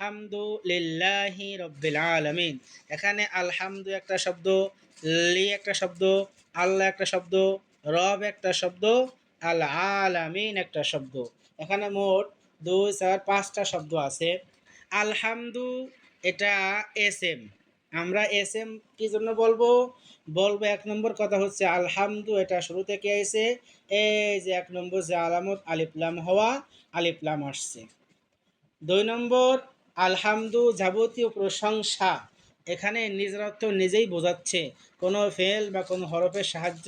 আলহামদু লিল্লাহি রব্বিল আলামিন। এখানে আলহামদু একটা শব্দ, লি একটা শব্দ, আল্লাহ একটা শব্দ, রব একটা শব্দ, আল আলামিন একটা শব্দ। এখানে মোট 2, 4, 5টা শব্দ আছে। আলহামদু এটা এস এম। আমরা এস এম কি জন্য বলবো? এক নম্বর কথা হচ্ছে আলহামদু এটা শুরু থেকে এসে এই যে 1 নম্বর যে আলামত আলিফলাম হওয়া, আলিফলাম আসছে। 2 নম্বর আলহামদু যাবতীয় প্রশংসা, এখানে নিজের অর্থ নিজেই বোঝাচ্ছে, কোনো ফেল বা কোনো হরফের সাহায্য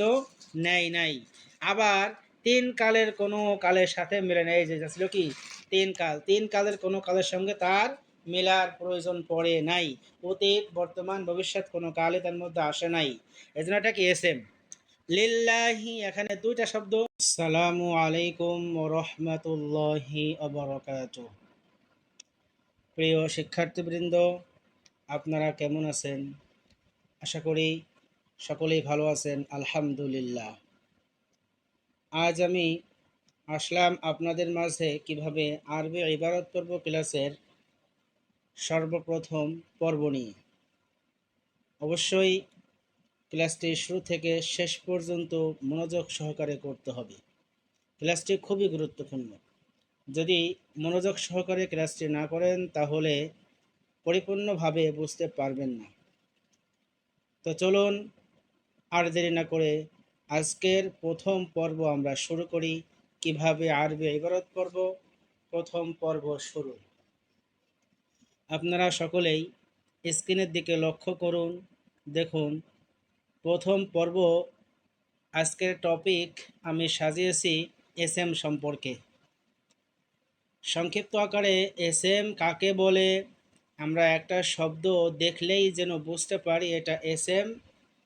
নেয় নাই। আবার 3 কালের কোনো কালের সাথে মিলে নেই, যে ছিল কি 3 কাল, 3 কালের কোনো কালের সঙ্গে তার মেলার প্রয়োজন পড়ে নাই। অতীত বর্তমান ভবিষ্যৎ কোনো কালে তার মধ্যে আসে নাই, এজন্য এটা কি এসএম। লিল্লাহি এখানে 2টা শব্দ। আসসালামু আলাইকুম ওয়া রাহমাতুল্লাহি ওয়া বারাকাতুহু। প্রিয় শিক্ষার্থীবৃন্দ, আপনারা কেমন আছেন? আশা করি সকলেই ভালো আছেন, আলহামদুলিল্লাহ। আজ আমি আসলাম আপনাদের মাঝে কিভাবে আরবি ইবারত পর্ব ক্লাসের সর্বপ্রথম পর্ব নিয়ে। অবশ্যই ক্লাসটি শুরু থেকে শেষ পর্যন্ত মনোযোগ সহকারে করতে হবে। ক্লাসটি খুবই গুরুত্বপূর্ণ। যদি মনোযোগ সহকারে ক্লাসটি না করেন তাহলে পরিপূর্ণভাবে বুঝতে পারবেন না। তো চলুন আর দেরি না করে আজকের প্রথম পর্ব আমরা শুরু করি। কিভাবে আরবি ইবারত পর্ব, প্রথম পর্ব শুরু। আপনারা সকলেই স্ক্রিনের দিকে লক্ষ্য করুন, দেখুন প্রথম পর্ব। আজকের টপিক আমি সাজিয়েছি এস এম সম্পর্কে। সংক্ষিপ্ত আকারে এস এম কাকে বলে, আমরা একটা শব্দ দেখলেই যেন বুঝতে পারি এটা এস এম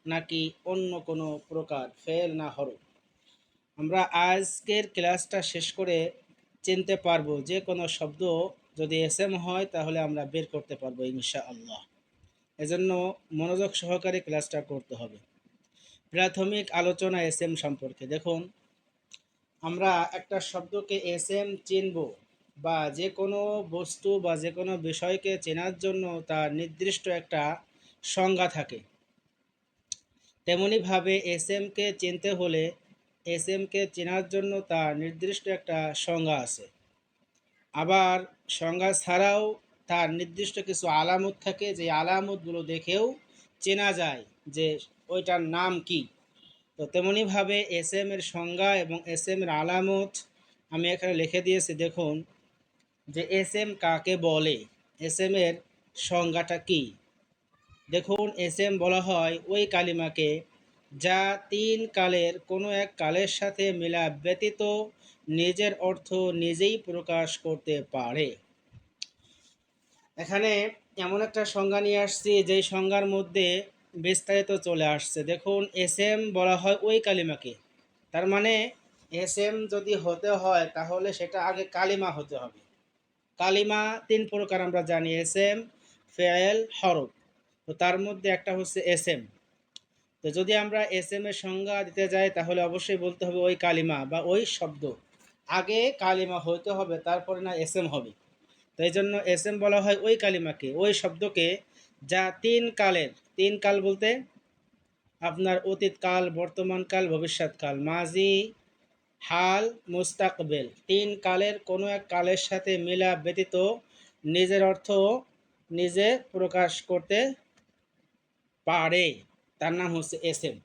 নাকি অন্য কোনো প্রকার ফেল না হরফ। আমরা আজকের ক্লাসটা শেষ করে চিনতে পারবো যে কোনো শব্দ যদি এস এম হয় তাহলে আমরা বের করতে পারবো ইনশাআল্লাহ। এজন্য মনোযোগ সহকারে ক্লাসটা করতে হবে। প্রাথমিক আলোচনা এস এম সম্পর্কে। দেখুন, আমরা একটা শব্দকে এস এম চিনব বা যে কোনো বস্তু বা যে কোনো বিষয়কে চেনার জন্য তার নির্দিষ্ট একটা সংজ্ঞা থাকে। তেমনিভাবে এস এমকে চিনতে হলে এস এমকে চেনার জন্য তার নির্দিষ্ট একটা সংজ্ঞা আছে। আবার সংজ্ঞা ছাড়াও তার নির্দিষ্ট কিছু আলামত থাকে, যে আলামতগুলো দেখেও চেনা যায় যে ওইটার নাম কি। তো তেমনিভাবে এস এম এর সংজ্ঞা এবং এস এম এর আলামত আমি এখানে লিখে দিয়েছি। দেখুন যে এস এম কাকে বলে, এস এম এর সংজ্ঞাটা কি। দেখুন, এস এম বলা হয় ওই কালিমাকে যা 3 কালের কোনো এক কালের সাথে মেলা ব্যতীত নিজের অর্থ নিজেই প্রকাশ করতে পারে। এখানে এমন একটা সংজ্ঞা নিয়ে আসছি যেই সংজ্ঞার মধ্যে বিস্তারিত চলে আসছে। দেখুন, এস এম বলা হয় ওই কালিমাকে, তার মানে এস এম যদি হতে হয় তাহলে সেটা আগে কালিমা হতে হবে। কালিমা 3 প্রকার আমরা জানি, এস এম, ফেল, হরফ। তো তার মধ্যে একটা হচ্ছে এস এম। তো যদি আমরা এস এম এর সংজ্ঞা দিতে যাই তাহলে অবশ্যই বলতে হবে ওই কালিমা বা ওই শব্দ, আগে কালিমা হইতে হবে তারপরে না এস এম হবে। তো এই জন্য এস এম বলা হয় ওই কালিমাকে, ওই শব্দকে যা 3 কালের, 3 কাল বলতে আপনার অতীতকাল, বর্তমানকাল, ভবিষ্যৎকাল, মাজি, হাল, মুস্তাকবেল, 3 কালের কোনো এক কালের সাথে মিলা ব্যতীত নিজের অর্থ নিজে প্রকাশ করতে পারে, তার নাম হচ্ছে এস এম।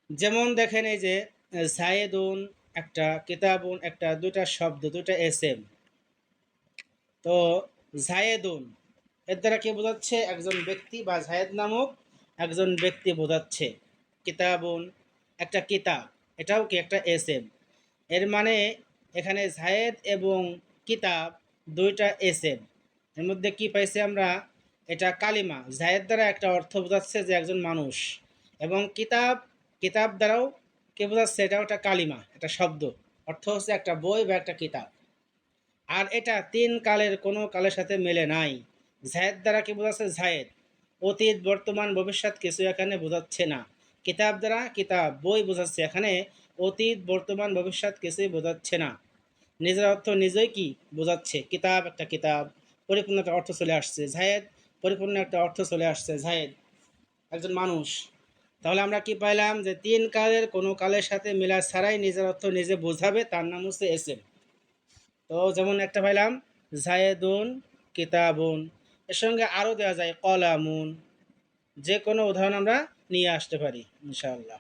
যেমন দেখেন, এই যে জায়েদুন একটা, কিতাবুন একটা, 2টা শব্দ, 2টা এস এম। তো জায়েদুন এর দ্বারা কি বোঝাচ্ছে? একজন ব্যক্তি বা জায়েদ নামক একজন ব্যক্তি বোঝাচ্ছে। কিতাবুন একটা কিতাব, এটাও কি একটা এস এম। এর মানে এখানে জায়েদ এবং কিতাব 2টা এস এম। এর মধ্যে কি পাইছি আমরা? এটা কালিমা, জায়েদ দ্বারা একটা অর্থ বোঝাচ্ছে যে একজন মানুষ, এবং কিতাব, কিতাব দ্বারাও কে বোঝাচ্ছে? এটাও একটা কালিমা, একটা শব্দ, অর্থ হচ্ছে একটা বই বা একটা কিতাব। আর এটা 3 কালের কোনো কালের সাথে মেলে নাই। জায়েদ দ্বারা কি বোঝাচ্ছে? জায়েদ, অতীত বর্তমান ভবিষ্যৎ কিছু এখানে বোঝাচ্ছে না। কিতাব দ্বারা কিতাব, বই বোঝাচ্ছে, এখানে অতীত বর্তমান ভবিষ্যৎ কিছুই বোঝাচ্ছে না। নিজের অর্থ নিজেই কি বোঝাচ্ছে, কিতাব একটা কিতাব, পরিপূর্ণ একটা অর্থ চলে আসছে। জায়েদ, পরিপূর্ণ একটা অর্থ চলে আসছে। জায়েদ একজন মানুষ। তাহলে আমরা কি পাইলাম যে তিন কালের কোনো কালের সাথে মিলা ছাড়াই নিজের অর্থ নিজে বোঝাবে, তার নাম হচ্ছে এসেম। তো যেমন একটা পাইলাম জায়েদুন কিতাবুন, এর সঙ্গে আরও দেওয়া যায় কলামুন। যে কোনো উদাহরণ আমরা নিয়ে আসতে পারি ইনশাআল্লাহ।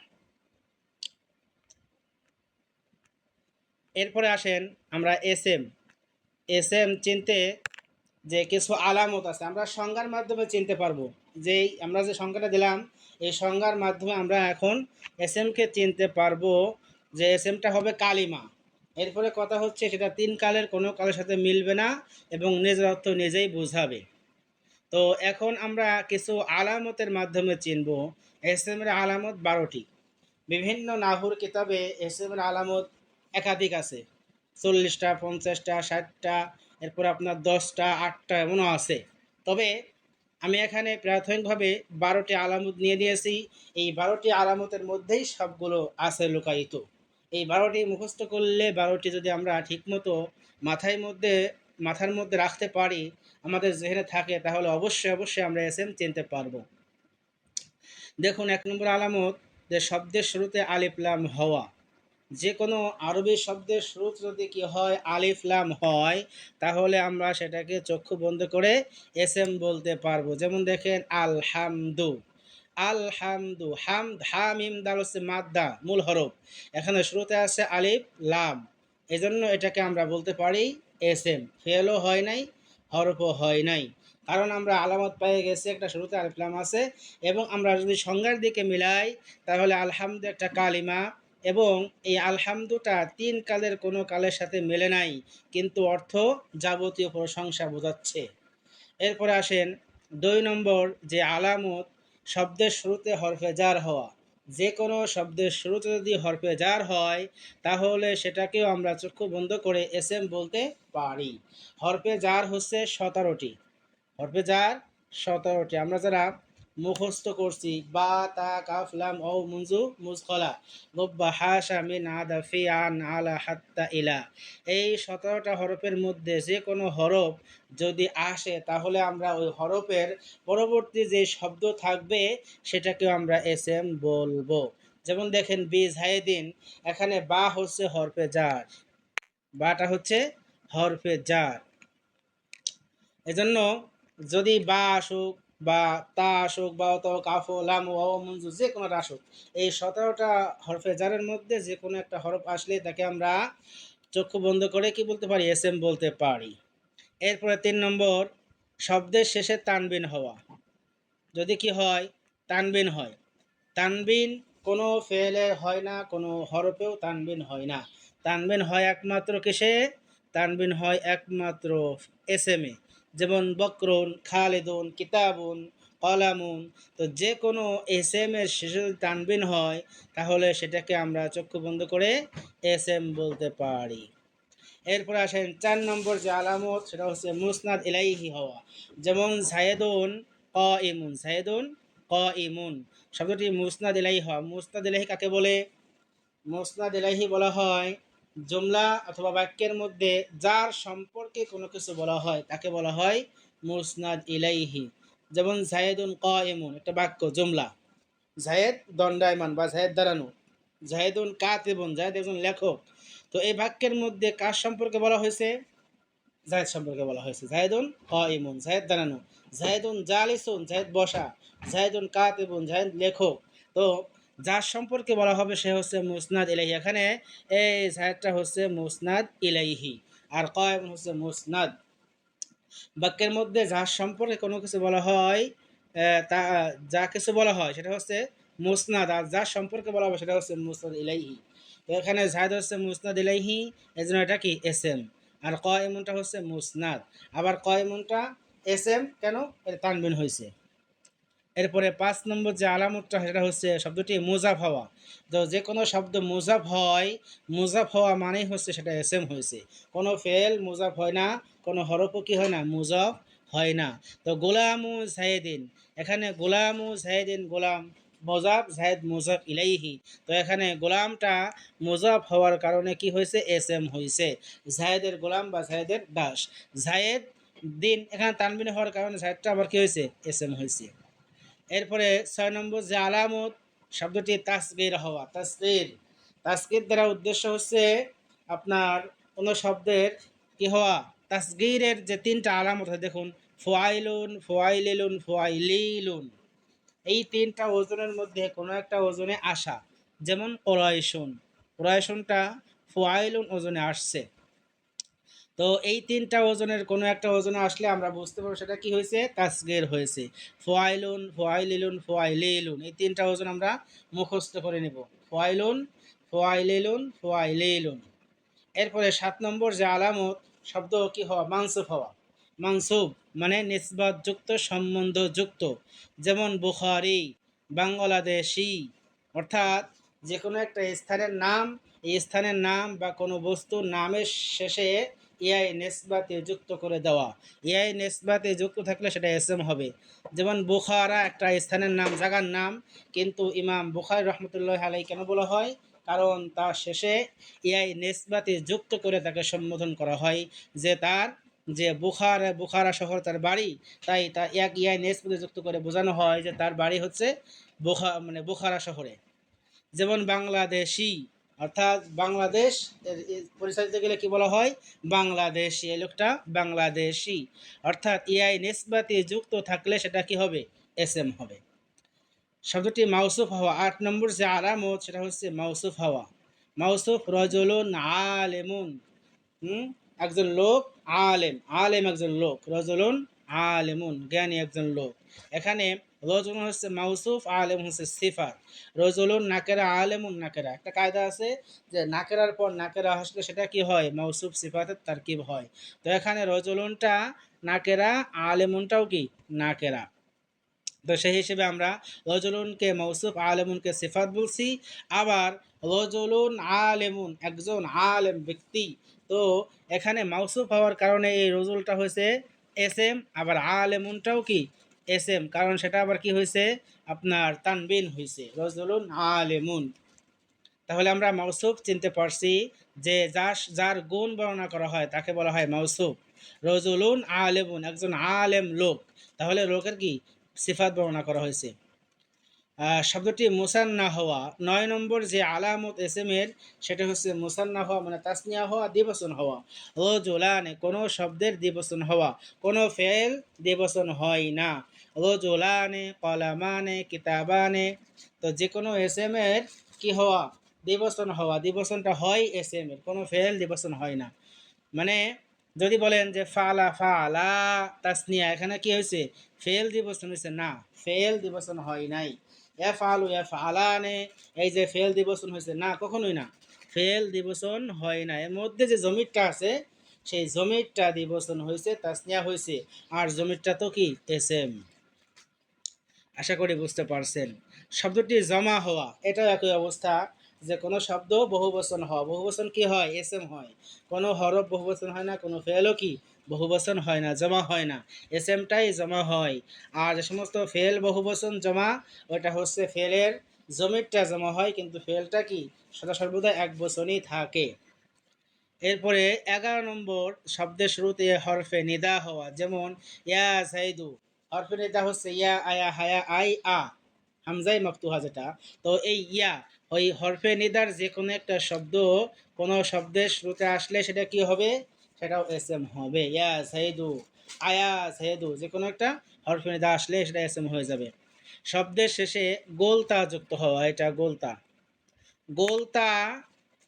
এরপরে আসেন আমরা এসএম। এসএম চিনতে যে কিছু আলামত আছে, আমরা সংজ্ঞার মাধ্যমে চিনতে পারবো। যেই আমরা যে সংজ্ঞাটা দিলাম, এই সংজ্ঞার মাধ্যমে আমরা এখন এসএমকে চিনতে পারবো যে এসএমটা হবে কালিমা। এরপরে কথা হচ্ছে সেটা তিন কালের কোনো কালের সাথে মিলবে না এবং নিজের অর্থ নিজেই বোঝাবে। তো এখন আমরা কিছু আলামতের মাধ্যমে চিনব। এসএমের আলামত 12টি। বিভিন্ন নাহুর কিতাবে এসএমের আলামত একাধিক আছে, 40টা, 50টা, 60টা, এরপর আপনার 10টা, 8টা এমনও আছে। তবে আমি এখানে প্রাথমিকভাবে 12টি আলামত নিয়ে নিয়েছি। এই 12টি আলামতের মধ্যেই সবগুলো আছে লুকায়িত। এই 12টি মুখস্থ করলে, 12টি যদি আমরা ঠিকমতো মাথার মধ্যে রাখতে পারি, আমাদের জেহেনে থাকে, তাহলে অবশ্যই অবশ্যই আমরা এসএম চিনতে পারবো। দেখুন 1 নম্বর আলামত, যে শব্দের শুরুতে আলিফ লাম হওয়া। যে কোনো আরবি শব্দের শুরুতে যদি কি হয়, আলিফ লাম হয়, তাহলে আমরা সেটাকে চক্ষু বন্ধ করে এসএম বলতে পারবো। যেমন দেখেন আলহামদু, আলহামদু, হামদ, হা মিম দাল হচ্ছে মাদ্দা, মূল হরফ। এখানে শুরুতে আছে আলিফ লাম, এজন্য এটাকে আমরা বলতে পারি এসএম। ফেলও হয় নাই, হরফও হয় নাই, কারণ আমরা আলামত পেয়ে গেছি একটা শুরুতে আলিফ লাম আছে। এবং আমরা যদি সংজ্ঞার দিকে মিলাই, তাহলে আলহামদু একটা কালিমা, এবং এই আলহামদুটা তিন কালের কোনো কালের সাথে মেলে নাই, কিন্তু অর্থ যাবতীয় প্রশংসা বোঝাচ্ছে। এরপরে আসেন 2 নম্বর যে আলামত, শব্দের শুরুতে হরফে জার হওয়া। যে কোনো শব্দের শুরুতে যদি হরফে জার হয়, তাহলে সেটাকেও আমরা চক্ষু বন্ধ করে এসএম বলতে পারি। হরফে জার হচ্ছে 17টি। হরফে জার 17টি। আমরা যারা মুখস্থ করছি, বা তা কাফ লাম ও মুনজু মুজখলা গব্বা হাসা মিন আদা ফি আন আলা হাত্তা ইলা, এই 17টা হরফের মধ্যে যে কোনো হরফ যদি আসে, তাহলে আমরা ওই হরফের পরবর্তী যে শব্দ থাকবে সেটাকেও আমরা এসএম বলবো। যেমন দেখেন বি জাহেদিন, এখানে বা হচ্ছে হরফে জার, বাটা হচ্ছে হরফে জার। এজন্য যদি বা আসুক, বা তা আসুক, বা অত কাফ লাম ও মঞ্জু, যে কোনোটা আসুক, এই 17টা হরফে জারের মধ্যে যে কোনো একটা হরফ আসলে তাকে আমরা চক্ষু বন্ধ করে কি বলতে পারি, এসএম বলতে পারি। এরপরে 3 নম্বর, শব্দের শেষে তানবিন হওয়া। যদি কি হয়, তানবিন হয়। তানবিন কোনো ফেলে হয় না, কোনো হরফেও তানবিন হয় না। তানবিন হয় একমাত্র কিসে, তানবিন হয় একমাত্র এসএমে। যেমন বকরুন, খালেদুন, কিতাবুন, কলামুন। তো যে কোনো এসএম এর শেষে যদি তানবিন হয়, তাহলে সেটাকে আমরা চক্ষু বন্ধ করে এসএম বলতে পারি। এরপরে আসেন 4 নম্বর যে আলামত, সেটা হচ্ছে মুসনাদ ইলাইহি হওয়া। যেমন জায়েদুন ক ইমুন, জায়েদুন ক ইমুন, শব্দটি মুসনাদ ইলাইহি হওয়া। মুসনাদ ইলাইহি কাকে বলে? মুসনাদ ইলাইহি বলা হয় জুমলা অথবা বাক্যের মধ্যে যার সম্পর্কে কোনো কিছু বলা হয়, তাকে বলা হয় মুসনাদ ইলাইহি। যেমন জায়েদুন ক ইমুন একটা বাক্য, জুমলা, জায়েদ দণ্ডায়মান বা জায়েদ দাঁড়ানো, জায়েদুন কাতিবুন, জায়েদ একজন লেখক। তো এই বাক্যের মধ্যে কার সম্পর্কে বলা হয়েছে? জায়েদ সম্পর্কে বলা হয়েছে। জায়েদুন কাইমুন, জায়েদ দাঁড়ানো, জায়েদুন জালিসুন, জায়েদ বসা, জায়েদুন কাতিবুন, জায়েদ লেখক। তো যার সম্পর্কে বলা হবে সে হচ্ছে মুসনাদ ইলাইহি। এখানে এই জায়েদটা হচ্ছে মুসনাদ ইলাইহি, আর কাইমুন হচ্ছে মুসনাদ। বাক্যের মধ্যে যার সম্পর্কে কোনো কিছু বলা হয়, তা যা কিছু বলা হয় সেটা হচ্ছে মুসনাদ, আর যার সম্পর্কে বলা হবে সেটা হচ্ছে মুসনাদ ইলাইহি। তো এখানে জায়দ হচ্ছে মুসনাদ ইলাইহি, এই জন্য এটা কি এসএম। আর কয়মনটা হচ্ছে মুসনাদ, আবার কয়মনটা এসএম কেন, এটা তানবিন হয়েছে। এরপরে 5 নম্বর যে আলামতটা, সেটা হচ্ছে শব্দটি মুজাফ হওয়া। তো যে কোনো শব্দ মুজাফ হয়, মুজাফ হওয়া মানেই হচ্ছে সেটা এসএম হয়েছে। কোনো ফেল মুজাফ হয় না, কোনো হরফও কি হয় না, মুজাফ হয় না। তো গোলামু জাহেদিন, এখানে গোলামু জাহেদিন, গোলাম মুজাফ, জায়েদ মুজাফ ইলাইহি। তো এখানে গোলামটা মুজাফ হওয়ার কারণে কি হয়েছে, এসএম হয়েছে, জায়েদের গোলাম বা জায়েদের দাস। জায়েদ দিন, এখানে তানবিন হওয়ার কারণে জায়েদটা আবার কি হয়েছে, এসএম হয়েছে। এরপরে 6 নম্বর যে আলামত, শব্দটি তাসগীর হওয়া। তাসগীর, তাসগীর দ্বারা উদ্দেশ্য হচ্ছে আপনার কোনো শব্দের কি হওয়া। তাসগীরের যে 3টা আলামত হয় দেখুন, ফুআইলুন, ফুআইলিলুন, ফুআইলিলুন, এই 3টা ওজনের মধ্যে কোনো একটা ওজনে আসা। যেমন কোরাইশুন, কোরাইশুনটা ফুআইলুন ওজনে আসছে। তো এই 3টা ওজনের কোনো একটা ওজনে আসলে আমরা বুঝতে পারবো সেটা কি হয়েছে, তাসগীর হয়েছে। ফুআইলুন, ফুআইলিলুন, ফুআইলিলুন, এই 3টা ওজন আমরা মুখস্থ করে নেব। ফুআইলুন, ফুআইলিলুন, ফুআইলিলুন। এরপরে 7 নম্বর যে আলামত, শব্দ কি হওয়া, মানসুব হওয়া। মানসুব মানে নিসবতযুক্ত, সম্বন্ধযুক্ত। যেমন বুখারি, বাংলাদেশি, অর্থাৎ যে কোনো একটা স্থানের নাম, এই স্থানের নাম বা কোনো বস্তুর নামের শেষে ইয়াই নেসবাতে যুক্ত করে দেওয়া। ইয়াই নেসবাতে যুক্ত থাকলে সেটা এসএম হবে। যেমন বুখারা একটা স্থানের নাম, জায়গার নাম, কিন্তু ইমাম বুখারী রহমতুল্লাহ আলাইহি কেন বলা হয়, কারণ তার শেষে ইয়াই নেসবাতে যুক্ত করে তাকে সম্বোধন করা হয়, যে তার যে বুখারা শহর তার বাড়ি, তাই তা এক ইয়াই নেসবাতে যুক্ত করে বোঝানো হয় যে তার বাড়ি হচ্ছে বুখারা শহরে। যেমন বাংলাদেশি, অর্থাৎ বাংলাদেশ পরিচয় দিতে গেলে কি বলা হয়, বাংলাদেশি, এই লোকটা বাংলাদেশি। অর্থাৎ ইয়াই নিসবাতে যুক্ত থাকলে সেটা কি হবে, এসএম হবে। শব্দটি মাউসুফ হওয়া। 8 নম্বর যে আলামত সেটা হচ্ছে মাউসুফ হওয়া। মাউসুফ, রজুলুন আলেমুন, একজন লোক, আলেম, আলেম একজন লোক, রজুলুন আলেমুন জ্ঞানী একজন লোক। এখানে রজুলুন হচ্ছে মাউসুফ, আলেম হচ্ছে সিফাত। রজুলুন নাকেরা, আলেমুন নাকেরা। একটা কায়দা আছে যে নাকেরার পর নাকেরা আসলে সেটা কি হয়, মাউসুফ সিফাতের তারকিব হয়। তো এখানে রজুলুনটা নাকেরা, আলেমুনটাও কি নাকেরা। তো সেই হিসেবে আমরা রজুলুনকে মৌসুফ, আলেমুনকে সিফাত বলছি। আবার রজুলুন আলেমুন একজন আলেম ব্যক্তি, তো এখানে মৌসুফ হওয়ার কারণে এই রজুলটা হয়েছে এসএম, আবার আলেমুনটাও কি এসএম, কারণ সেটা আবার কি হয়েছে, আপনার তানবিন হয়েছে, রজুলুন আলেমুন। তাহলে আমরা মৌসুফ চিনতে পারছি যে যার গুণ বর্ণনা করা হয় তাকে বলা হয় মৌসুফ। রজুলুন আলেমুন একজন আলেম লোক, তাহলে লোকের কি সিফাত বর্ণনা করা হয়েছে। শব্দটি মুসান্না হওয়া। 9 নম্বর যে আলামত এসএমের সেটা হচ্ছে মুসান্না হওয়া, মানে তাসনিয়া হওয়া, দ্বিবচন হওয়া। রজুলানে কোনো শব্দের দ্বিবচন হওয়া, কোনো ফেল দ্বিবচন হয় না। রজুলানে, কলামানে, কিতাবানে, তো যে কোনো এসএমের কি হওয়া, দ্বিবচন হওয়া। দ্বিবচনটা হয় এসএমের, কোনো ফেল দ্বিবচন হয় না। মানে যদি বলেন যে ফালা ফালা তাসনিয়া, এখানে কি হয়েছে, ফেল দ্বিবচন হয়েছে না, ফেল দ্বিবচন হয় নাই। এফআলু এফআলানে, এই যে ফেল দ্বিবচন হয়েছে না, কখনোই না, ফেল দ্বিবচন হয় না। এর মধ্যে যে জমিরটা আছে সেই জমিরটা দ্বিবচন হয়েছে, তাসনিয়া হয়েছে, আর জমিরটা তো কি এসএম। আশা করি বুঝতে পারছেন। শব্দটি জমা হওয়া, এটাও একই অবস্থা, যে কোনো শব্দ বহুবচন হওয়া। বহুবচন কি হয়, এসএম হয়। কোনো হরফ বহুবচন হয় না, কোনো ফেলও কি বহুবচন হয় না, জমা হয় না, এসএমটাই জমা হয়। আর যে সমস্ত ফেল বহুবচন জমা, ওটা হচ্ছে ফেলের জমিরটা জমা হয়, কিন্তু ফেলটা কি সদা সর্বদা এক বচনই থাকে। এরপরে 11 নম্বর, শব্দের শুরুতে হরফে নিদা হওয়া। যেমন ইয়া সাইদু, হরফে নিদা হচ্ছে ইয়া, আয়া, হায়া, আই, আ, হামজাই মফতুহা যেটা। তো এই ইয়া, ওই হরফে নিদার যে কোনো একটা শব্দ কোনো শব্দের শুরুতে আসলে সেটা কি হবে, সেটাও এসএম হবে। ইয়া সাইদু, আয়া সাইদু, যে কোনো একটা হরফে নিদা আসলে সেটা এসএম হয়ে যাবে। শব্দের শেষে গোলতা যুক্ত হওয়া, এটা গোলতা। গোলতা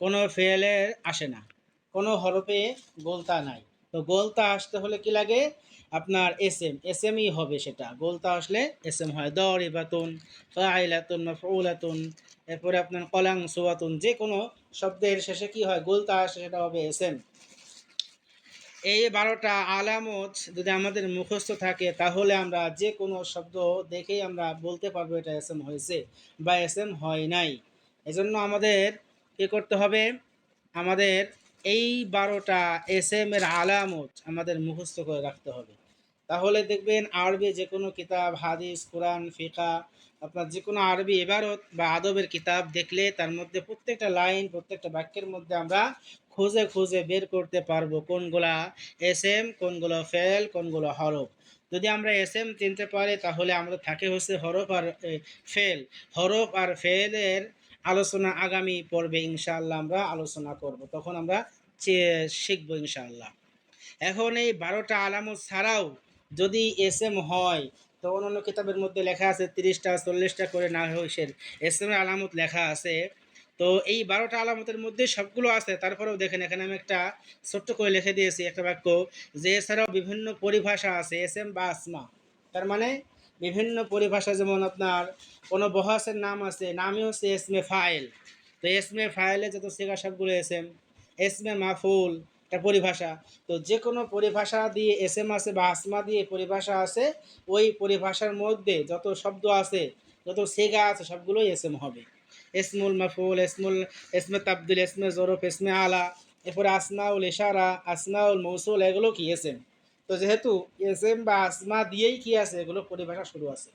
কোনো ফেলের আসে না, কোনো হরফে গোলতা নাই। তো গোলতা আসতে হলে কি লাগে, আপনার এসএম, এসএমই হবে সেটা। গোলতা আসলে এসএম হয়। দরিবাতুন, ফাইলাতুন, মাফউলাতুন, এরপরে আপনার কলাং সুয়াতুন, যে কোনো শব্দের শেষে কি হয়, গোলতা আসে, সেটা হবে এসএম। এই 12টা আলামত যদি আমাদের মুখস্থ থাকে তাহলে আমরা যে কোনো শব্দ দেখেই আমরা বলতে পারবো এটা এসএম হয়েছে বা এসএম হয় নাই। এজন্য আমাদের কী করতে হবে, আমাদের এই 12টা এসএম এর আলামত আমাদের মুখস্থ করে রাখতে হবে। তাহলে দেখবেন আরবি যে কোনো কিতাব, হাদিস, কোরআন, ফিকা, আপনার যে কোনো আরবি ইবারত বা আদবের কিতাব দেখলে তার মধ্যে প্রত্যেকটা লাইন, প্রত্যেকটা বাক্যের মধ্যে আমরা খুঁজে খুঁজে বের করতে পারবো কোনগুলা এসএম, কোনগুলো ফেল, কোনগুলো হরফ। যদি আমরা এসএম চিনতে পারি তাহলে আমাদের থাকে হচ্ছে হরফ আর ফেল। হরফ আর ফেলের আলোচনা আগামী পর্বে ইনশাআল্লাহ আমরা আলোচনা করব, তখন আমরা শিখবো ইনশাআল্লাহ। এখন এই 12টা আলামত ছাড়াও যদি এসএম হয়, তো অন্যান্য কিতাবের মধ্যে লেখা আছে 30টা 40টা করে না হইসের এসএম এর আলামত লেখা আছে। তো এই 12টা আলামতের মধ্যে সবগুলো আছে, তারপরেও দেখেন এখানে আমি একটা ছোট্ট করে লিখে দিয়েছি একটা বাক্য, যে এছাড়াও বিভিন্ন পরিভাষা আছে এসএম বা আসমা। তার মানে বিভিন্ন পরিভাষা, যেমন আপনার কোনো বহাসের নাম আছে, নামই হচ্ছে এসমে ফাইল। তো এসমে ফাইলে যত সিগা সবগুলো এসএম। এসমে মাফুল একটা পরিভাষা। তো যে কোনো পরিভাষা দিয়ে এসএম আছে বা আসমা দিয়ে পরিভাষা আছে, ওই পরিভাষার মধ্যে যত শব্দ আছে, যত সিগা আছে, সবগুলোই এসএম হবে। এসমুল মাফুল, এসমে তাবদুল, এসমে জরফ, এসমে আলা, এরপরে আসমাউল ইশারা, আসমাউল মৌসুল, এগুলো কি এসএম। তো যেহেতু এসএম বা আসমা দিয়েই কি আছে, এগুলো পরিভাষা শুরু আছে।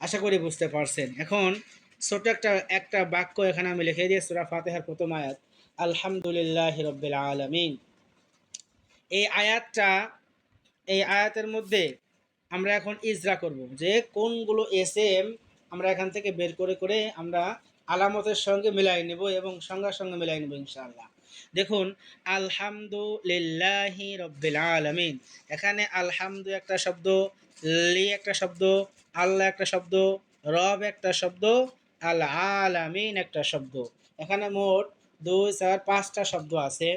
আশা করি বুঝতে পারছেন। এখন ছোট একটা একটা বাক্য এখানে আমি লিখে দিয়ে সূরা ফাতিহার প্রথম আয়াত, আলহামদুলিল্লাহি রাব্বিল আলামিন। এই আয়াতটা, এই আয়াতের মধ্যে আমরা এখন ইজরা করব যে কোনগুলো এসএম আমরা এখান থেকে বের করে করে আমরা আলামতের সঙ্গে মিলাই নেব এবং সংজ্ঞার সঙ্গে মিলাই নেব ইনশাআল্লাহ। দেখুন, আলহামদুলিল্লাহি রব্বিল আলামিন, এখানে আলহামদু একটা শব্দ, লি একটা শব্দ, আল্লাহ একটা শব্দ, রব একটা শব্দ, আল আলামিন একটা শব্দ। এখানে মোট 2 4 5টা শব্দ আছে।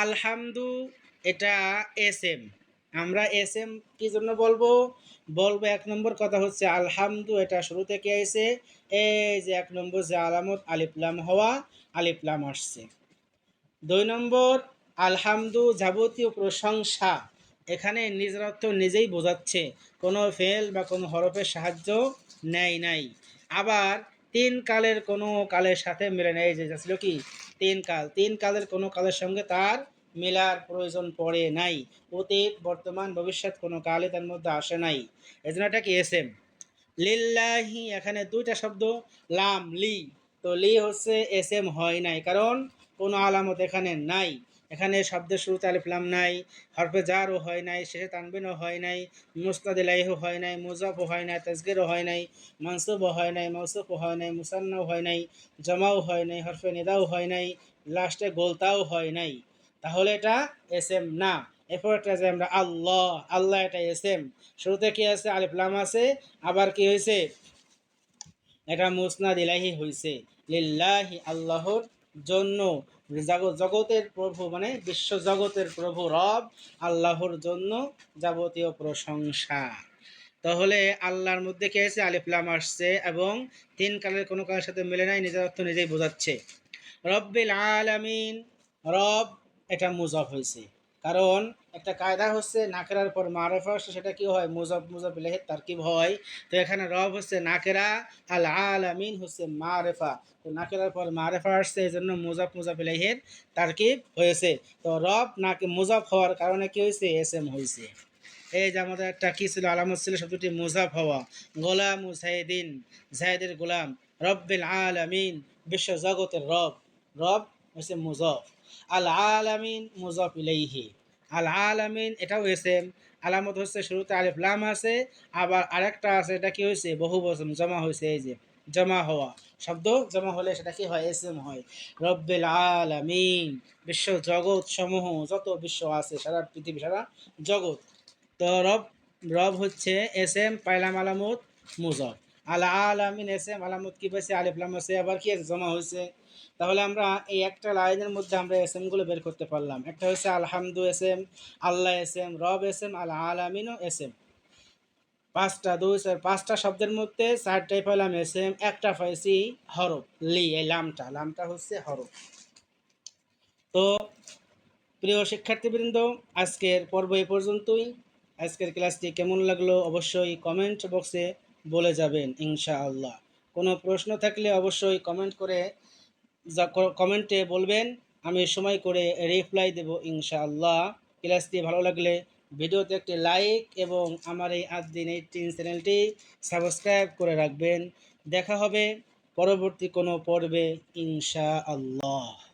আলহামদু এটা এসএম। আমরা এসএম কি জন্য বলবো? বলবো এক নম্বর কথা হচ্ছে আলহামদু এটা শুরু থেকে এসে এই যে এক নম্বর যে আলামত আলিফলাম হওয়া, আলিফলাম আসছে। 2 নম্বর, আলহামদু যাবতীয় প্রশংসা, এখানে নিজের অর্থ নিজেই বোঝাচ্ছে, কোনো ফেল বা কোনো হরফের সাহায্য নেয় নাই। আবার 3 কালের কোনো কালের সাথে মিলে নেই, যে ছিল কি 3 কাল, 3 কালের কোনো কালের সঙ্গে তার মেলার প্রয়োজন পড়ে নাই। অতীত, বর্তমান, ভবিষ্যৎ কোনো কালে তার মধ্যে আসে নাই। এজন্য এটা কি এসএম। লিল্লাহি, এখানে 2টা শব্দ, লাম লি। তো লি হচ্ছে এসএম হয় নাই, কারণ কোনো আলামত এখানে নাই। এখানে শব্দের শুরুতে আলিফ লাম নাই, হরফে জারও হয় নাই, শেষে তানবিনও হয় নাই, মুসনাদ ইলাইহিও হয় নাই, মুজাফও হয় নাই, তাসগীরও হয় নাই, মানসুবও হয় নাই, মৌসুফও হয় নাই, মুসান্নাও হয় নাই, জমাও হয় নাই, হরফে নিদাও হয় নাই, লাস্টে গোলতাও হয় নাই। তাহলে এটা এসএম না। এরপর একটা যে আমরা আল্লাহ, আল্লাহ এটা এসএম। শুরুতে কি আছে? আলিফ লাম আছে। আবার কি হয়েছে? এটা মুসনাদ ইলাহি হয়েছে। লিল্লাহি, আল্লাহর জন্য, জগতের প্রভু মানে বিশ্ব জগতের প্রভু রব আল্লাহর জন্য যাবতীয় প্রশংসা। তাহলে আল্লাহর মধ্যে কি আছে? আলিফ লাম আসছে এবং 3 কালের কোনো কালের সাথে মিলে নাই, নিজের অর্থ নিজেই বোঝাচ্ছে। রব্বিল আলামিন, রব এটা মুজাফ হয়েছে, কারণ একটা কায়দা হচ্ছে নাকেরার পর মারেফা আসছে, সেটা কি হয়? মুজাফ মুজাফ ইলাইহি তারকিব হয়। তো এখানে রব হচ্ছে নাকেরা, আল আলামিন হচ্ছে মারেফা। তো নাকেরার পর মারেফা আসছে, এই জন্য মুজাফ মুজাফ ইলাইহির তারকিব হয়েছে। তো রব নাকে মুজাফ হওয়ার কারণে কি হয়েছে? এসএম হয়েছে। এই যে আমাদের একটা কি ছিল? আলামত ছিল শব্দটি মুজাফ হওয়া। গোলাম জাইদিন, জাইদের গোলাম। রব্বিল আলামিন, বিশ্ব জগতের রব। রব হচ্ছে মুজাফ। আল আলামিন মুজাফ ইলাইহি। আল আলামিন এটাও এসএম। আলামত হচ্ছে শুরুতে আলিফ লাম আছে, আবার আরেকটা আছে, এটা কি হয়েছে? বহু বচন, জমা হয়েছে। এই যে জমা হওয়া, শব্দ জমা হলে সেটা কি হয়? এসএম হয়। রব্বিল আলামিন, বিশ্ব জগৎ সমূহ, যত বিশ্ব আছে, সারা পৃথিবী, সারা জগৎ। তো রব, রব হচ্ছে এসএম, পাইলাম আলামত মুজাফ। আল আলামিন এসএম, আলামত কি পাইছে? আলিফ লাম আছে, আবার কি আছে? জমা হয়েছে। তাহলে আমরা এই একটা লাইনের মধ্যে আমরা এসএম গুলো বের করতে পারলাম। একটা হচ্ছে আলহামদু এসএম, আল্লাহ এসএম, রব এসএম, আল আলামিনও এসএম। 5টা 2 4 5টা শব্দের মধ্যে 4টাই পাইলাম এসএম, একটা পাইছি হরফ লি, এই লামটা, লামটা হচ্ছে হরফ। তো প্রিয় শিক্ষার্থীবৃন্দ, আজকের পর্ব এই পর্যন্তই। আজকের ক্লাসটি কেমন লাগলো অবশ্যই কমেন্ট বক্সে বলে যাবেন ইনশাআল্লাহ। কোনো প্রশ্ন থাকলে অবশ্যই কমেন্ট করে কমেন্টে বলবেন, আমি সময় করে রিপ্লাই দেব ইনশাআল্লাহ। ক্লাসটি ভালো লাগলে ভিডিওতে একটি লাইক এবং আমার এই আদ্দিন 18 চ্যানেলটি সাবস্ক্রাইব করে রাখবেন। দেখা হবে পরবর্তী কোনো পর্বে ইনশাআল্লাহ।